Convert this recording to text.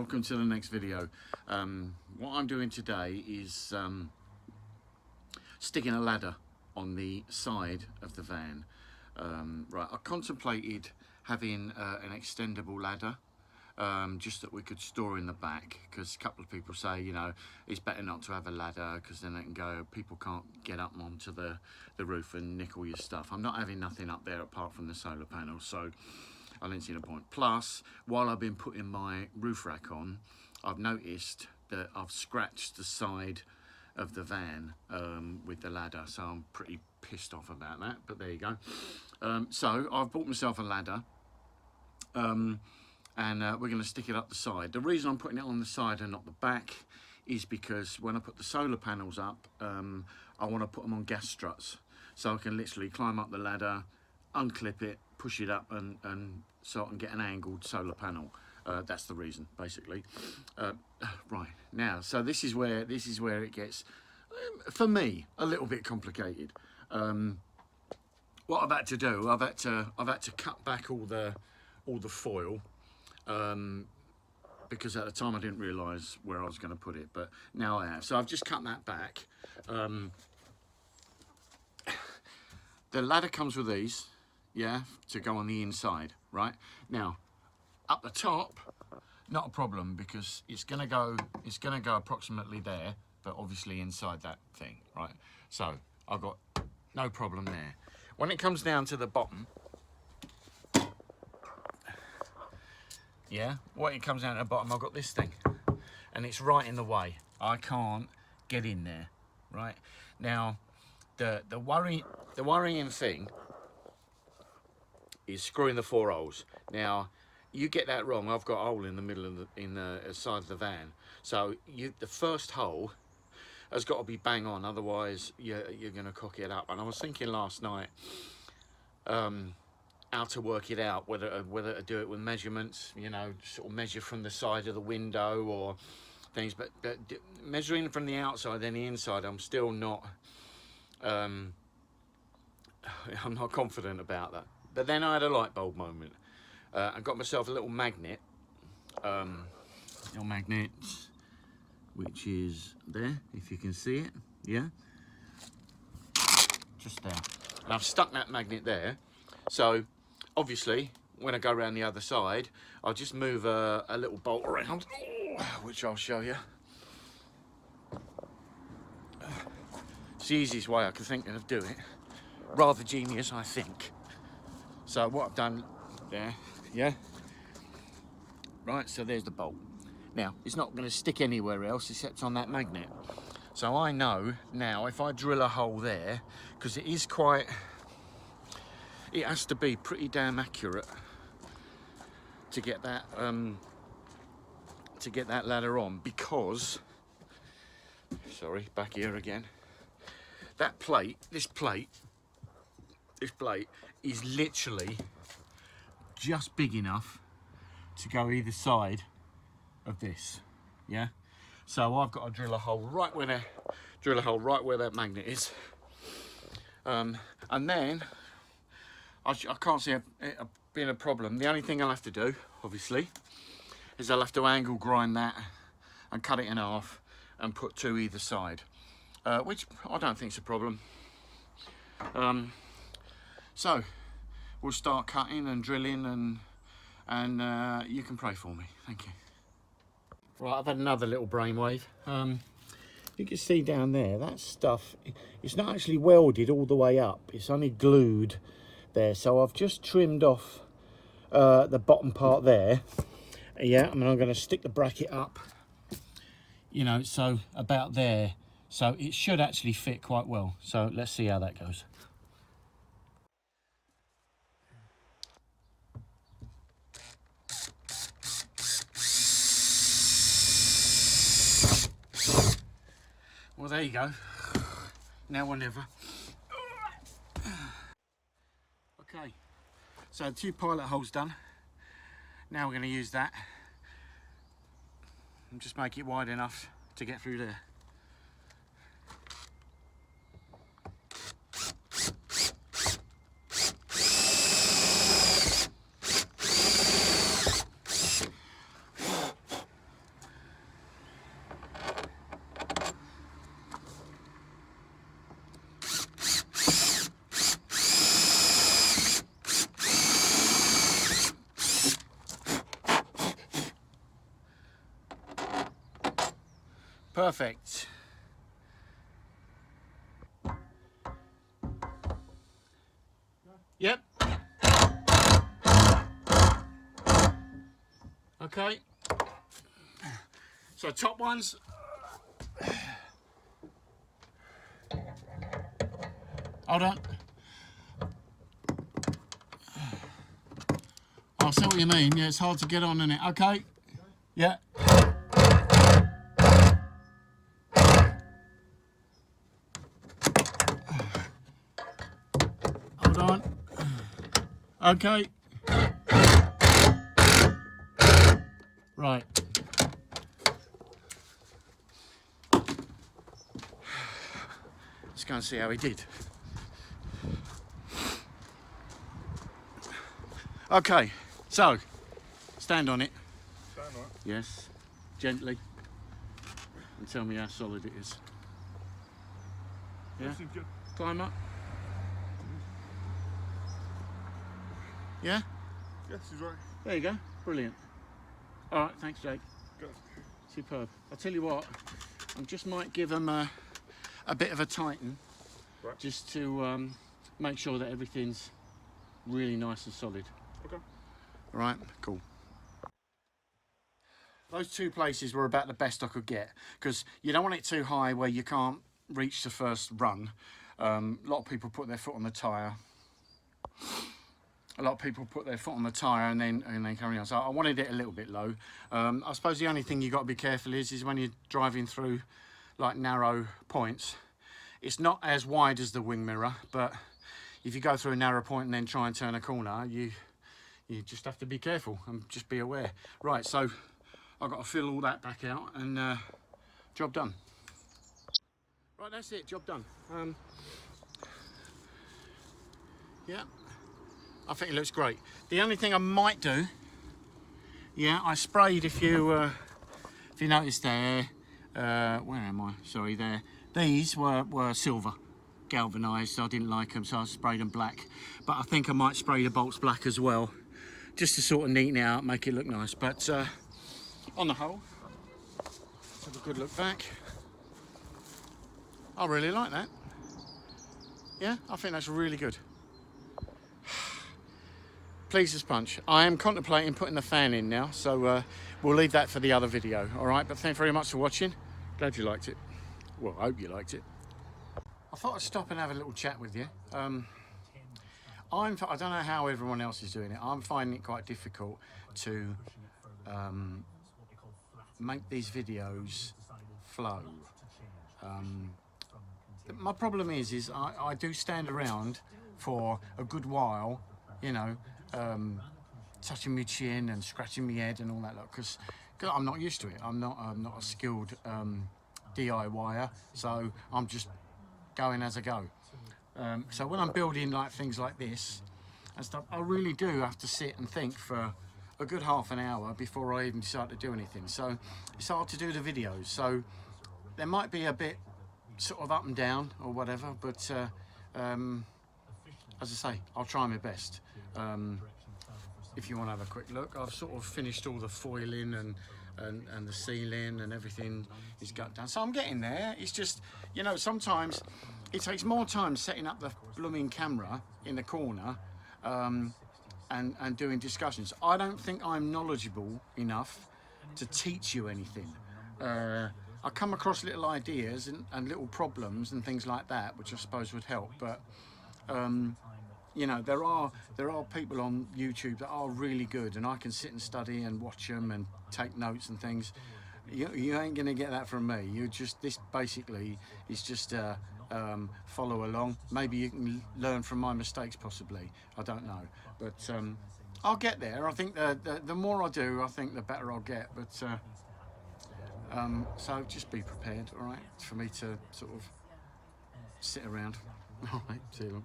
welcome to the next video. What I'm doing today is sticking a ladder on the side of the van. Right, I contemplated having an extendable ladder, just that we could store in the back, because a couple of people say, you know, it's better not to have a ladder because then they can go, people can't get up onto the roof and nick all your stuff. I'm not having nothing up there apart from the solar panels, so I didn't see the point. Plus, while I've been putting my roof rack on, I've noticed that I've scratched the side of the van with the ladder, so I'm pretty pissed off about that, but there you go. So I've bought myself a ladder, and we're going to stick it up the side. The reason I'm putting it on the side and not the back is because when I put the solar panels up, I want to put them on gas struts, so I can literally climb up the ladder, unclip it, push it up, and so I can get an angled solar panel. That's the reason, basically. Right, now, so this is where it gets, for me, a little bit complicated. What I've had to do, I've had to cut back all the foil, because at the time I didn't realise where I was going to put it, but now I have. So I've just cut that back. The ladder comes with these, yeah, to go on the inside, right? Now, up the top, not a problem, because it's gonna go approximately there, but obviously inside that thing, right? So I've got no problem there. When it comes down to the bottom, yeah, when it comes down to the bottom, I've got this thing, and it's right in the way. I can't get in there, right? Now, the worrying thing is screwing the 4 holes. Now, you get that wrong, I've got a hole in the middle of the side of the van. So the first hole has got to be bang on, otherwise you're going to cock it up. And I was thinking last night how to work it out, whether to do it with measurements, you know, sort of measure from the side of the window or things. But measuring from the outside then the inside, I'm still not, I'm not confident about that. But then I had a light bulb moment. I got myself a little magnet, which is there, if you can see it, yeah, just there. And I've stuck that magnet there, so obviously when I go around the other side, I'll just move a little bolt around, which I'll show you. It's the easiest way I can think of doing it. Rather genius, I think. So what I've done there, yeah, right, so there's the bolt. Now, it's not going to stick anywhere else except on that magnet. So I know now if I drill a hole there, because it is quite, it has to be pretty damn accurate to get that ladder on, because, sorry, back here again, that plate, this plate is literally just big enough to go either side of this, yeah. So I've got to drill a hole right where that magnet is, and then I can't see it being a problem. The only thing I'll have to do, obviously, is I'll have to angle grind that and cut it in half and put 2 either side, which I don't think is a problem. So we'll start cutting and drilling, and you can pray for me. Thank you. Right, I've had another little brainwave. You can see down there, that stuff, it's not actually welded all the way up. It's only glued there. So I've just trimmed off the bottom part there. Yeah, and I'm going to stick the bracket up, you know, so about there. So it should actually fit quite well. So let's see how that goes. Well, there you go. Now or never. Okay, so 2 pilot holes done. Now we're going to use that and just make it wide enough to get through there. Perfect. Yep. Okay. So top ones. Hold on. I see what you mean. Yeah, it's hard to get on, isn't it? Okay. Yeah. Hold on. Okay. Right. Let's go and see how he did. Okay, so stand on it. Stand on it? Yes, gently, and tell me how solid it is. Yeah, climb up. Yeah? Yes, he's right. There you go, brilliant. All right, thanks, Jake. Good. Superb. I'll tell you what, I just might give them a bit of a tighten, right, just to make sure that everything's really nice and solid. Okay. All right, cool. Those two places were about the best I could get, because you don't want it too high where you can't reach the first rung. A lot of people put their foot on the tyre. A lot of people put their foot on the tyre and then carry on. So I wanted it a little bit low. I suppose the only thing you've got to be careful is when you're driving through like narrow points. It's not as wide as the wing mirror, but if you go through a narrow point and then try and turn a corner, you just have to be careful and just be aware. Right, so I've got to fill all that back out and job done. Right, that's it, job done. Yeah, I think it looks great. The only thing I might do, yeah, I sprayed, if you noticed there, where am I? Sorry, there. These were silver, galvanised. I didn't like them, so I sprayed them black. But I think I might spray the bolts black as well, just to sort of neaten it out, make it look nice. But on the whole, let's have a good look back. I really like that. Yeah, I think that's really good. Pleased as punch. I am contemplating putting the fan in now, so we'll leave that for the other video. All right, but thanks very much for watching. Glad you liked it. Well, I hope you liked it. I thought I'd stop and have a little chat with you. I don't know how everyone else is doing it. I'm finding it quite difficult to make these videos flow. My problem is I do stand around for a good while, you know, touching my chin and scratching my head and all that lot, because I'm not used to it. I'm not a skilled DIYer, so I'm just going as I go. So when I'm building like things like this and stuff, I really do have to sit and think for a good half an hour before I even decide to do anything. So it's hard to do the videos. So there might be a bit sort of up and down or whatever, but as I say, I'll try my best. If you want to have a quick look, I've sort of finished all the foiling and the sealing and everything is got done. So I'm getting there. It's just, you know, sometimes it takes more time setting up the blooming camera in the corner and doing discussions. I don't think I'm knowledgeable enough to teach you anything. I come across little ideas and little problems and things like that, which I suppose would help, but you know, there are people on YouTube that are really good, and I can sit and study and watch them and take notes and things. You ain't gonna get that from me. This basically is just follow along. Maybe you can learn from my mistakes, possibly. I don't know, but I'll get there. I think the more I do, I think the better I'll get. But so just be prepared, all right, for me to sort of sit around. All right, see you.